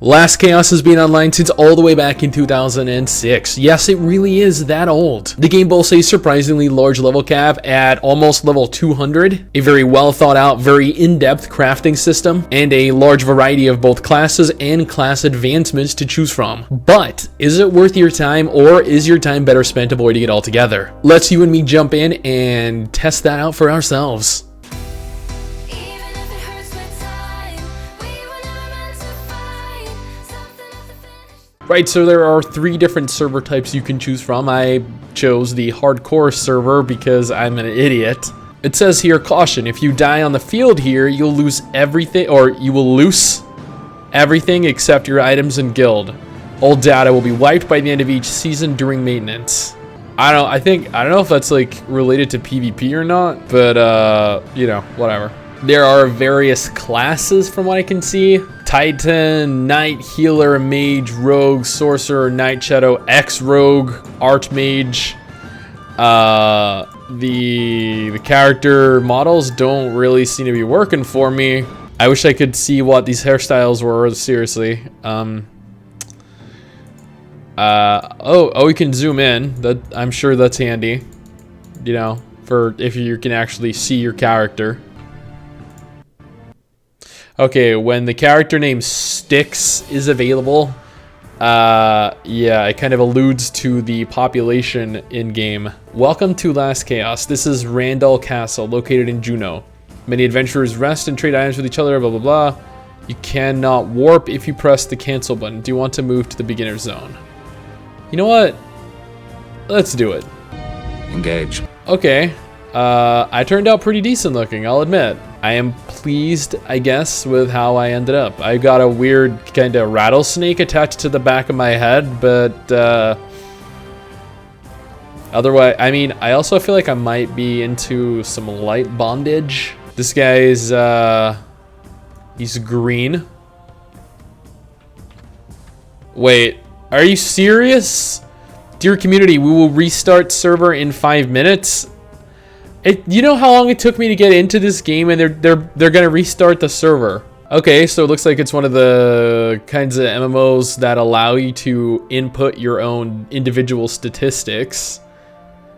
Last Chaos has been online since all the way back in 2006. Yes, it really is that old. The game boasts a surprisingly large level cap at almost level 200, a very well thought out, very in-depth crafting system, and a large variety of both classes and class advancements to choose from. But is it worth your time, or is your time better spent avoiding it altogether? Let's you and me jump in and test that out for ourselves. Right, so there are 3 different server types you can choose from. I chose the hardcore server because I'm an idiot. It says here, caution, if you die on the field here, you'll lose everything, or you will lose everything except your items and guild. All data will be wiped by the end of each season during maintenance. I don't know if that's like related to PvP or not, but you know, whatever. There are various classes from what I can see. Titan, Knight, Healer, Mage, Rogue, Sorcerer, Night Shadow, X-Rogue, Archmage. The character models don't really seem to be working for me. I wish I could see what these hairstyles were, seriously. Oh, you can zoom in. That, I'm sure that's handy. You know, for if you can actually see your character. Okay, when the character name STIX is available, yeah, it kind of alludes to the population in-game. Welcome to Last Chaos. This is Randall Castle, located in Juneau. Many adventurers rest and trade items with each other, blah, blah, blah. You cannot warp if you press the cancel button. Do you want to move to the beginner zone? You know what? Let's do it. Engage. Okay. I turned out pretty decent looking, I'll admit. I am pleased, I guess, with how I ended up. I got a weird kind of rattlesnake attached to the back of my head, but otherwise, I mean, I also feel like I might be into some light bondage. This guy's, he's green. Wait, are you serious? Dear community, we will restart server in 5 minutes. You know how long it took me to get into this game, and they're gonna restart the server. Okay, so it looks like it's one of the kinds of MMOs that allow you to input your own individual statistics.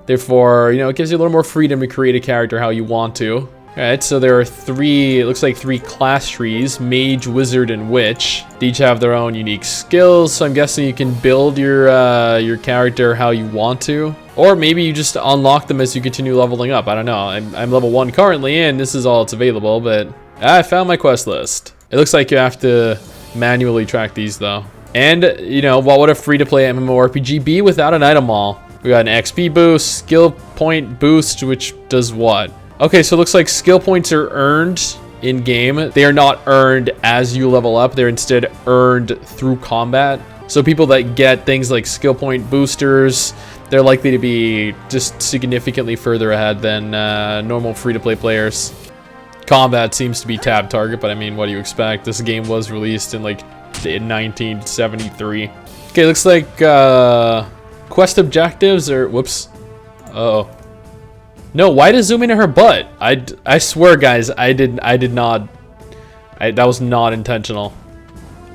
Therefore, you know, it gives you a little more freedom to create a character how you want to. Alright, so there are 3, it looks like 3 class trees, Mage, Wizard, and Witch. They each have their own unique skills, so I'm guessing you can build your character how you want to. Or maybe you just unlock them as you continue leveling up. I don't know. I'm level 1 currently, and this is all that's available, but I found my quest list. It looks like you have to manually track these, though. And, you know, what would a free-to-play MMORPG be without an item wall? We got an XP boost, skill point boost, which does what? Okay, so it looks like skill points are earned in-game. They are not earned as you level up. They're instead earned through combat. So people that get things like skill point boosters, they're likely to be just significantly further ahead than normal free-to-play players. Combat seems to be tab target, but I mean, what do you expect? This game was released in like in 1973. Okay, looks like quest objectives are, whoops. Uh-oh. No, why did it zoom into her butt? I swear, guys, I did not. That was not intentional.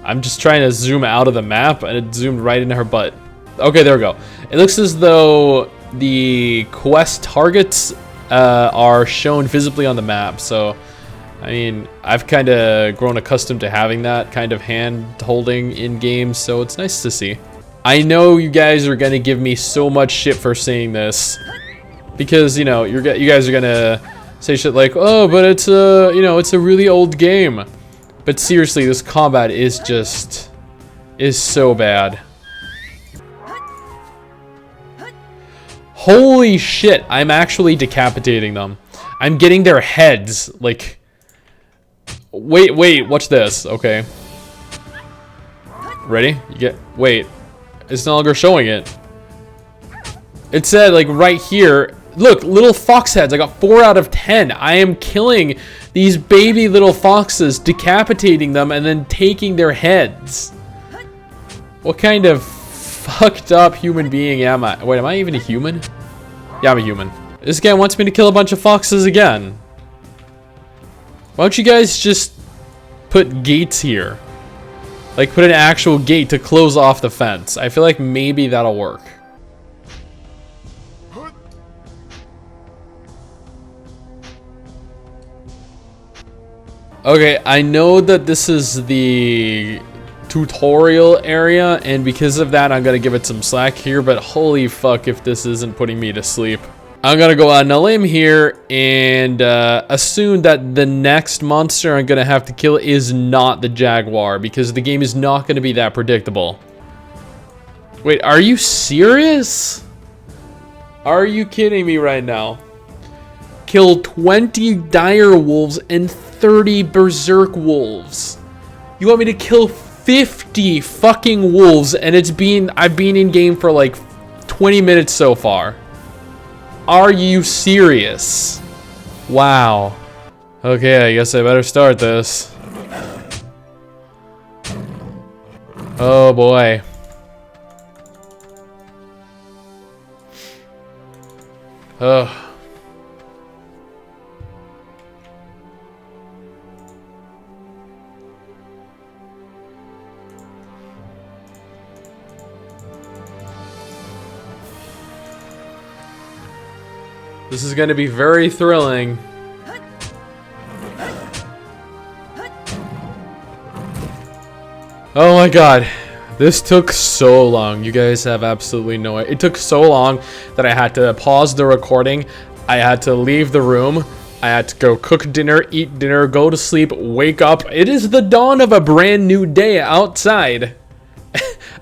I'm just trying to zoom out of the map, and it zoomed right into her butt. Okay, there we go. It looks as though the quest targets are shown visibly on the map. So, I mean, I've kind of grown accustomed to having that kind of hand holding in games, so it's nice to see. I know you guys are gonna give me so much shit for saying this, because you know you guys are gonna say shit like, oh, but it's a, you know, it's a really old game. But seriously, this combat is so bad. Holy shit, I'm actually decapitating them. I'm getting their heads, like... Wait, watch this. Okay. Ready? Wait. It's no longer showing it. It said, like, right here... Look, little fox heads. I got 4 out of 10. I am killing these baby little foxes, decapitating them, and then taking their heads. What kind of fucked up human being am I? Wait, am I even a human? Yeah, I'm a human. This guy wants me to kill a bunch of foxes again. Why don't you guys just put gates here? Like, put an actual gate to close off the fence. I feel like maybe that'll work. Okay, I know that this is the tutorial area, and because of that, I'm gonna give it some slack here, but holy fuck if this isn't putting me to sleep. I'm gonna go out on a limb here and assume that the next monster I'm gonna have to kill is not the jaguar, because the game is not gonna be that predictable. Wait, are you serious? Are you kidding me right now? Kill 20 dire wolves and 30 berserk wolves. You want me to kill 50 fucking wolves, and I've been in game for like 20 minutes so far. Are you serious? Wow. Okay, I guess I better start this. Oh boy. Ugh. This is going to be very thrilling. Oh my god. This took so long. You guys have absolutely no idea. It took so long that I had to pause the recording. I had to leave the room. I had to go cook dinner, eat dinner, go to sleep, wake up. It is the dawn of a brand new day outside.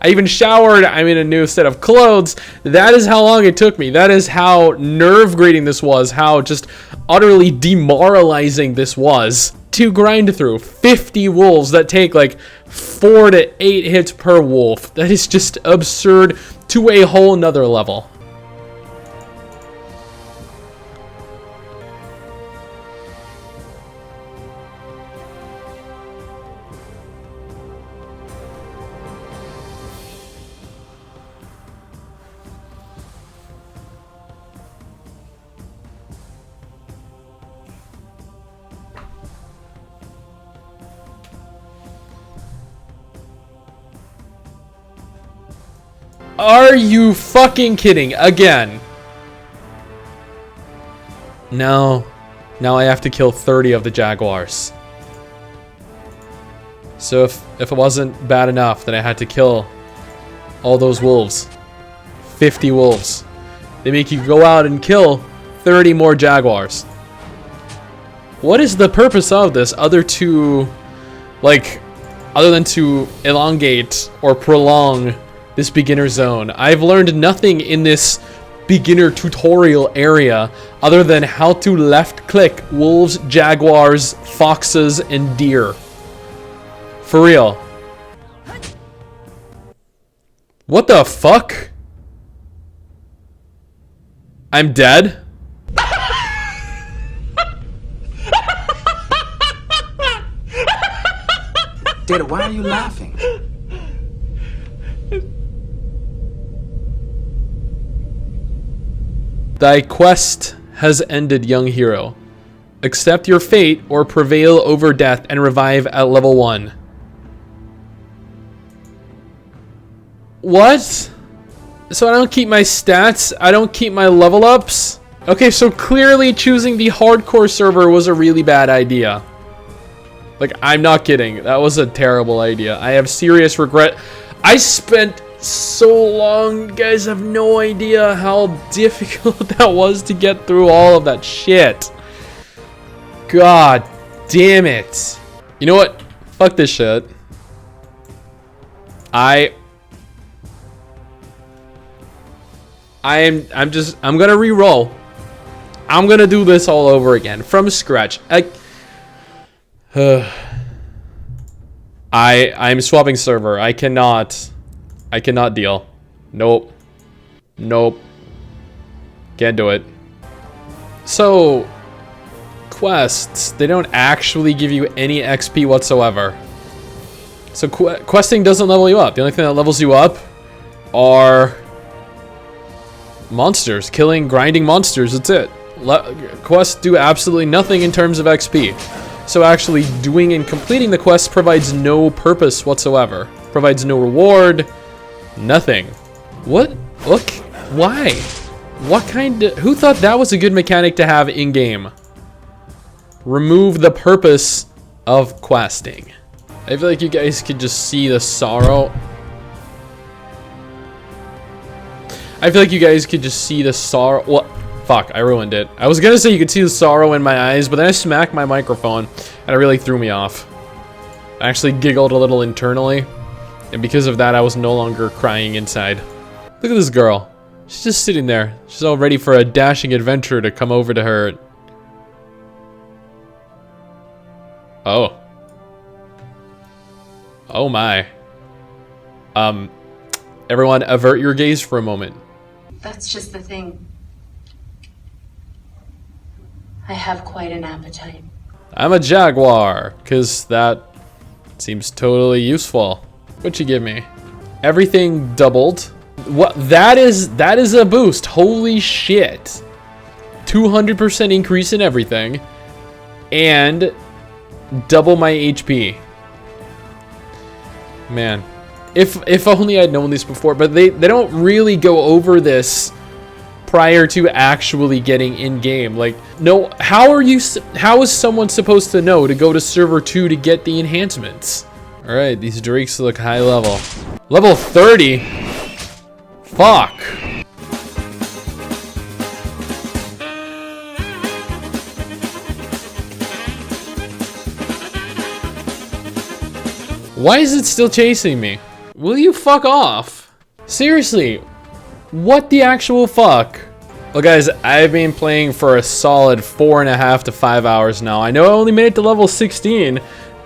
I even showered. I'm in a new set of clothes. That is how long it took me. That is how nerve-grating this was. How just utterly demoralizing this was to grind through 50 wolves that take like 4 to 8 hits per wolf. That is just absurd to a whole nother level. Are you fucking kidding? Again. No. Now I have to kill 30 of the jaguars. So if it wasn't bad enough that I had to kill all those wolves. 50 wolves. They make you go out and kill 30 more jaguars. What is the purpose of this other than to elongate or prolong this beginner zone? I've learned nothing in this beginner tutorial area other than how to left click wolves, jaguars, foxes, and deer. For real. What the fuck? I'm dead? Data, why are you laughing? Thy quest has ended, young hero. Accept your fate or prevail over death and revive at level 1. What? So I don't keep my stats? I don't keep my level ups? Okay, so clearly choosing the hardcore server was a really bad idea. Like, I'm not kidding. That was a terrible idea. I have serious regret. I spent so long. You guys have no idea how difficult that was to get through all of that shit. God damn it. You know what? Fuck this shit. I'm gonna re-roll. I'm gonna do this all over again from scratch. I'm swapping server. I cannot deal. Nope. Can't do it. So, quests, they don't actually give you any XP whatsoever. So questing doesn't level you up. The only thing that levels you up are monsters, grinding monsters. That's it. Quests do absolutely nothing in terms of XP. So actually doing and completing the quest provides no purpose whatsoever. Provides no reward, nothing. What? Look, why? What kind of, who thought that was a good mechanic to have in game? Remove the purpose of questing. I feel like you guys could just see the sorrow. I feel like you guys could just see the sorrow. What? Fuck, I ruined it. I was gonna say you could see the sorrow in my eyes, but then I smacked my microphone and it really threw me off. I actually giggled a little internally, and because of that I was no longer crying inside. Look at this girl. She's just sitting there. She's all ready for a dashing adventurer to come over to her. Oh. Oh my. Everyone avert your gaze for a moment. That's just the thing. I have quite an appetite. I'm a jaguar, because that seems totally useful. What'd you give me? Everything doubled. What? That is a boost. Holy shit. 200% increase in everything. And double my HP. Man. If only I'd known this before, but they don't really go over this prior to actually getting in game. Like, no, how is someone supposed to know to go to server 2 to get the enhancements? All right, these drakes look high level. Level 30. Fuck. Why is it still chasing me? Will you fuck off? Seriously, what the actual fuck? Well guys, I've been playing for a solid 4.5 to 5 hours now. I know I only made it to level 16,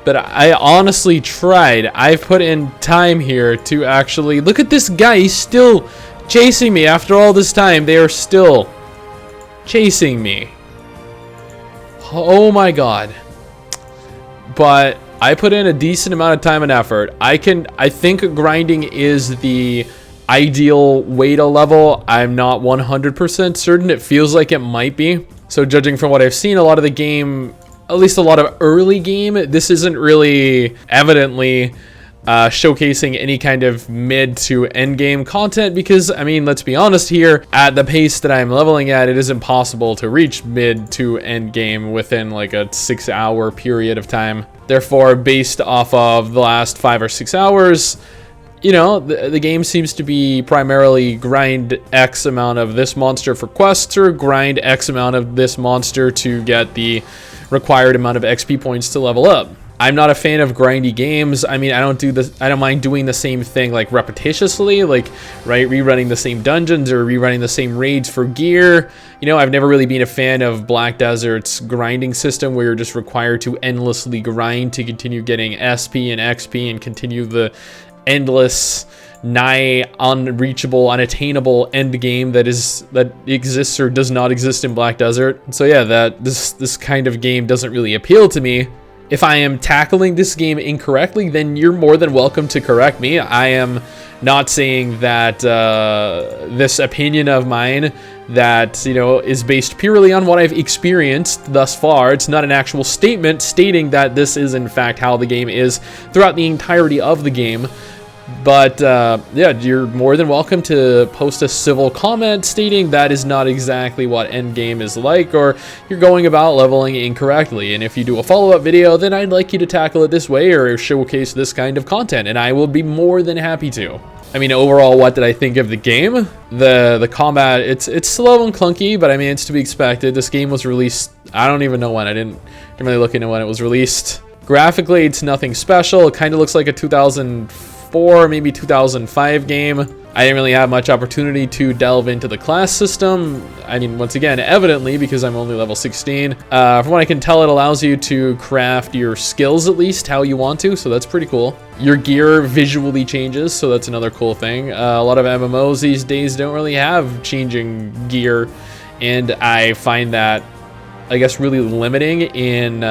but I honestly tried. I've put in time here to actually, look at this guy, he's still chasing me after all this time. They are still chasing me. Oh my god. But I put in a decent amount of time and effort. I think grinding is the ideal way to level. I'm not 100% certain. It feels like it might be. So judging from what I've seen, a lot of the game, at least a lot of early game, this isn't really evidently showcasing any kind of mid to end game content, because I mean, let's be honest here, at the pace that I'm leveling at, it is impossible to reach mid to end game within like a 6-hour period of time. Therefore, based off of the last 5 or 6 hours, you know, the game seems to be primarily grind X amount of this monster for quests, or grind X amount of this monster to get the required amount of XP points to level up. I'm not a fan of grindy games. I mean, I don't mind doing the same thing like repetitiously, like, right, rerunning the same dungeons or rerunning the same raids for gear. You know, I've never really been a fan of Black Desert's grinding system, where you're just required to endlessly grind to continue getting SP and XP and continue the endless, nigh unreachable, unattainable end game that exists or does not exist in Black Desert. So yeah, this kind of game doesn't really appeal to me. If I am tackling this game incorrectly, then you're more than welcome to correct me. I am not saying that this opinion of mine that, you know, is based purely on what I've experienced thus far. It's not an actual statement stating that this is in fact how the game is throughout the entirety of the game. But yeah, you're more than welcome to post a civil comment stating that is not exactly what endgame is like, or you're going about leveling incorrectly. And if you do a follow-up video, then I'd like you to tackle it this way or showcase this kind of content, and I will be more than happy to. I mean, overall, what did I think of the game? The combat, it's slow and clunky, but I mean, it's to be expected. This game was released, I don't even know when. I didn't really look into when it was released. Graphically, it's nothing special. It kind of looks like a 2004, maybe 2005 game. I didn't really have much opportunity to delve into the class system. I mean, once again, evidently, because I'm only level 16. From what I can tell, it allows you to craft your skills at least how you want to, so that's pretty cool. Your gear visually changes, so that's another cool thing. A lot of MMOs these days don't really have changing gear, and I find that, I guess, really limiting in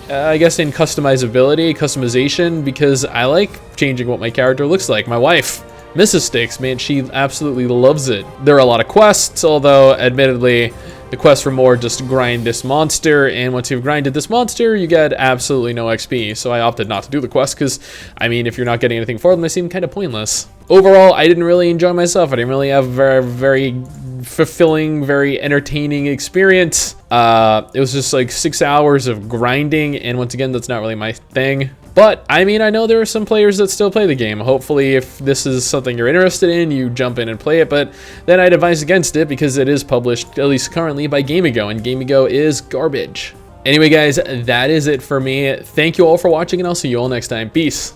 I guess in customization, because I like changing what my character looks like. My wife, Mrs. STIX, man, she absolutely loves it. There are a lot of quests, although admittedly, The quest for more, just grind this monster, and once you've grinded this monster, you get absolutely no XP. So I opted not to do the quest because, I mean, if you're not getting anything for them, they seem kind of pointless. Overall, I didn't really enjoy myself. I didn't really have a very fulfilling, very entertaining experience. It was just like 6 hours of grinding, and once again, that's not really my thing. But, I mean, I know there are some players that still play the game. Hopefully, if this is something you're interested in, you jump in and play it, but then I'd advise against it because it is published, at least currently, by Gamigo, and Gamigo is garbage. Anyway, guys, that is it for me. Thank you all for watching, and I'll see you all next time. Peace.